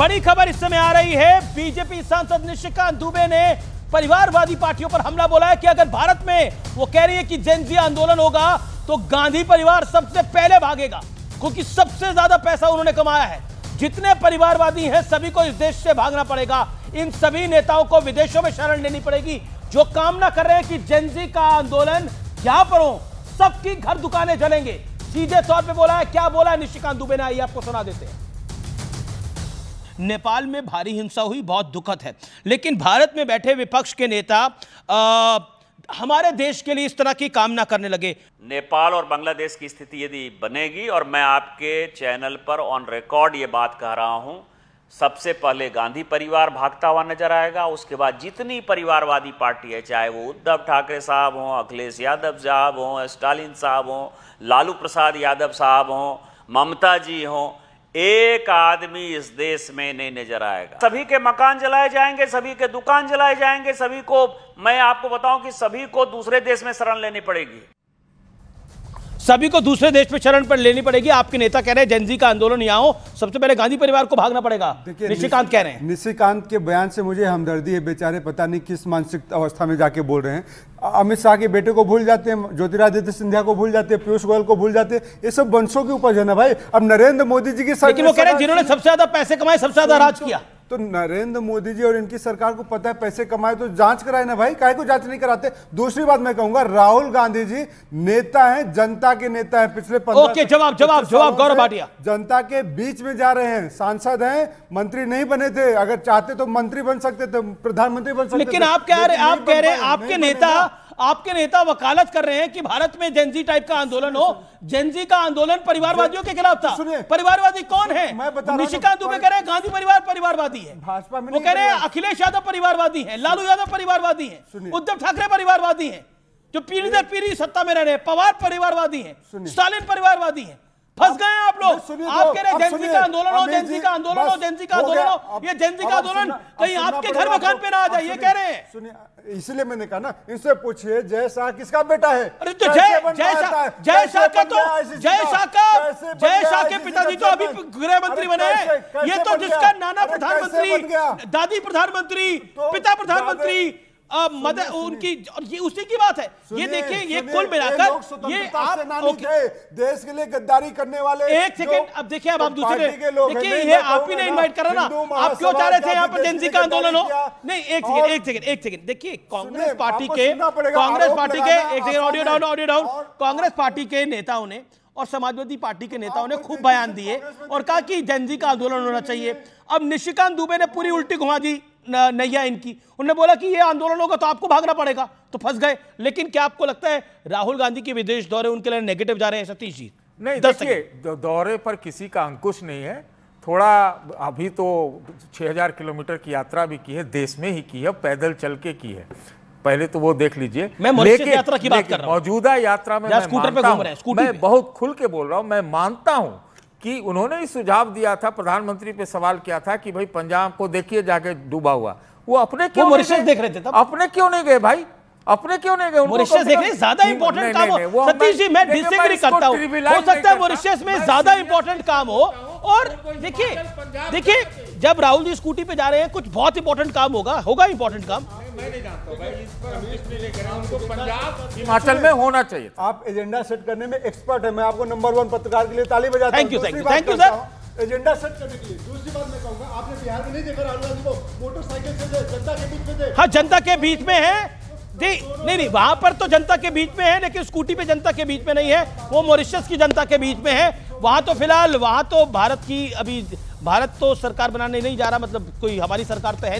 बड़ी खबर इस समय आ रही है। बीजेपी सांसद निशिकांत दुबे ने परिवारवादी पार्टियों पर हमला बोला है कि अगर भारत में वो कह रही है कि जेन ज़ी आंदोलन होगा तो गांधी परिवार सबसे पहले भागेगा, क्योंकि सबसे ज्यादा पैसा उन्होंने कमाया है। जितने परिवारवादी हैं सभी को इस देश से भागना पड़ेगा। इन सभी नेताओं को विदेशों में शरण लेनी पड़ेगी जो कामना कर रहे हैं कि जेन ज़ी का आंदोलन यहां पर हो, सबकी घर दुकानें जलेंगे। सीधे तौर पे बोला है। क्या बोला है निशिकांत दुबे ने, आइए आपको सुना देते हैं। नेपाल में भारी हिंसा हुई, बहुत दुखद है, लेकिन भारत में बैठे विपक्ष के नेता हमारे देश के लिए इस तरह की कामना करने लगे। नेपाल और बांग्लादेश की स्थिति यदि बनेगी, और मैं आपके चैनल पर ऑन रिकॉर्ड ये बात कह रहा हूं, सबसे पहले गांधी परिवार भागता हुआ नजर आएगा। उसके बाद जितनी परिवारवादी पार्टी है, चाहे वो उद्धव ठाकरे साहब हों, अखिलेश यादव साहब हों, स्टालिन साहब हों, लालू प्रसाद यादव साहब हों, ममता जी हों, एक आदमी इस देश में नहीं नजर आएगा। सभी के मकान जलाए जाएंगे, सभी के दुकान जलाए जाएंगे, सभी को, मैं आपको बताऊं कि सभी को दूसरे देश में शरण लेनी पड़ेगी। सभी को दूसरे देश में शरण पर लेनी पड़ेगी। आपके नेता कह रहे हैं जेन ज़ी का आंदोलन यहाँ हो, सबसे पहले गांधी परिवार को भागना पड़ेगा। निशिकांत कह रहे हैं। निशिकांत के बयान से मुझे हमदर्दी है, बेचारे पता नहीं किस मानसिक अवस्था में जाके बोल रहे हैं। अमित शाह के बेटे को भूल जाते हैं, ज्योतिरादित्य सिंधिया को भूल जाते हैं, पीयूष गोयल को भूल जाते हैं। ये सब वंशों की उपज है ना भाई। अब नरेंद्र मोदी जी की सरकार, लेकिन वो कह रहे हैं जिन्होंने सबसे ज्यादा पैसे कमाए, सबसे ज्यादा राज किया, तो नरेंद्र मोदी जी और इनकी सरकार को पता है पैसे कमाए तो जांच कराए ना भाई, काहे को जांच नहीं कराते। दूसरी बात मैं कहूंगा, राहुल गांधी जी नेता हैं, जनता के नेता हैं। पिछले 15 जवाब गौरव भाटिया। जनता के बीच में जा रहे हैं, सांसद हैं, मंत्री नहीं बने थे। अगर चाहते तो मंत्री बन सकते थे, प्रधानमंत्री बन सकते थे। लेकिन आप कह रहे हैं आपके नेता वकालत कर रहे हैं कि भारत में जेन ज़ी टाइप का आंदोलन हो। जेन ज़ी का आंदोलन परिवारवादियों के खिलाफ था। परिवारवादी कौन है? निशिकांत दुबे कह रहे हैं गांधी परिवार परिवारवादी है। भाजपा में वो कह रहे हैं अखिलेश यादव परिवारवादी है, लालू यादव परिवारवादी है, उद्धव ठाकरे परिवारवादी है, जो पीढ़ी दर पीढ़ी सत्ता में रह रहे हैं, पवार परिवारवादी है, स्टालिन परिवारवादी है। फंस गए आप लोग। आप कह रहे हैं जेन ज़ी का आंदोलन हो, जेन ज़ी का आंदोलन हो, जेन ज़ी का आंदोलन हो। ये जेन ज़ी का आंदोलन कहीं आपके घर मकान पे ना आ जाए, ये कह रहे हैं। सुनिए, इसलिए मैंने कहा ना, इनसे पूछिए जय शाह किसका बेटा है। अरे तो जय शाह के पिताजी तो अभी गृह मंत्री बने हैं। ये तो जिसका नाना प्रधानमंत्री, दादी प्रधानमंत्री, पिता प्रधानमंत्री, उनकी, ये उसी की बात है। ये देखिए, ये कुल मिलाकर ये आप देश के लिए गद्दारी करने वाले। एक सेकंड, अब देखिए, अब आप दूसरे देखिए, ये आप ही ने इनवाइट करा ना। आप क्यों चाह रहे थे यहाँ पर जेन ज़ी का आंदोलन हो? नहीं, एक सेकंड देखिए, कांग्रेस पार्टी के एक second, audio down. Congress party के नेताओं ने और समाजवादी पार्टी के नेताओं ने खूब बयान दिए और कहा कि जेन ज़ी का आंदोलन होना चाहिए। अब निशिकांत दुबे ने पूरी उल्टी घुमा दी नैया इनकी। उन्होंने बोला कि ये आंदोलन होगा तो आपको भागना पड़ेगा, तो फंस गए। लेकिन क्या आपको लगता है राहुल गांधी के विदेश दौरे उनके लिए नेगेटिव जा रहे हैं? सतीश जी, नहीं, देखिए, दौरे पर किसी का अंकुश नहीं है। थोड़ा अभी तो 6000 किलोमीटर की यात्रा भी की है, देश में ही की है, पैदल चल के की है। पहले तो वो देख लीजिए। मैं मॉरिशस यात्रा की बात कर रहा हूं। मौजूदा यात्रा में मैं बहुत खुल के बोल रहा हूं। मैं मानता हूं कि उन्होंने ही सुझाव दिया था, प्रधानमंत्री पे सवाल किया था कि भाई पंजाब को देखिए जाके डूबा हुआ। वो अपने क्यों मॉरिशस देख रहे थे तब? अपने क्यों नहीं गए भाई? अपने क्यों नहीं गए? मॉरिशस देख रहे ज्यादा इंपॉर्टेंट काम हो। सतीश जी, मैं डिसएग्री करता हूं। हो सकता है मॉरिशस में ज्यादा इंपॉर्टेंट काम हो। और देखिए, जब राहुल जी स्कूटी पे जा रहे हैं, कुछ बहुत इंपॉर्टेंट काम होगा इंपॉर्टेंट काम। मैं नहीं जानता भाई, इस पर हम इसलिए लेकर आए, उनको पंजाब हिमाचल में होना चाहिए। आप एजेंडा सेट करने में एक्सपर्ट है। मैं आपको नंबर 1 पत्रकार के लिए ताली बजाता हूं। Thank you sir. Agenda set करने के लिए। दूसरी बात मैं कहूंगा, आपने बिहार में नहीं देखा राहुल गांधी को मोटरसाइकिल से जनता के बीच में थे। हाँ, जनता के बीच में है। नहीं, वहां पर तो जनता के बीच में है, लेकिन स्कूटी पे जनता के बीच में नहीं है। वो मॉरिशस की जनता के बीच में है। वहां तो फिलहाल, वहां तो भारत तो सरकार बनाने नहीं जा रहा, मतलब कोई हमारी सरकार तो है नहीं।